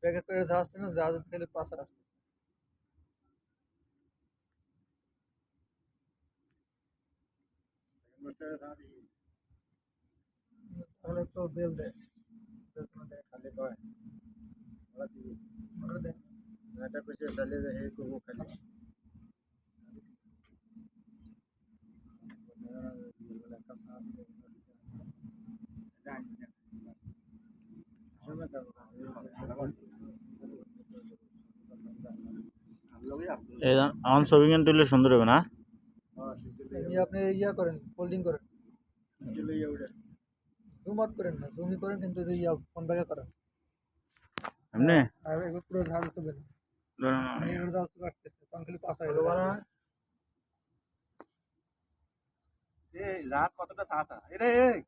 ব্যাগে করে জাহাজ না জাহাজ খেলে পাশে আসছে তাহলে তো বেল দেয় খালি কয় ওরা দেয় এটা কিছু চালিয়ে যায় এই করবো খালি আমার ছবি কিন্তু তুললে সুন্দর হবে না? আপনি ইয়া করেন ফোল্ডিং করেন জুম আউট করেন না জুমই করেন কিন্তু যে ইয়া ফোন ব্যাগে করেন এমনি আর এগুলো পুরো ঝাল হবে না এগুলো জাহাজ কাটতেছে তখন খালি পাশা এই রাত কতটা সাহস এটা এই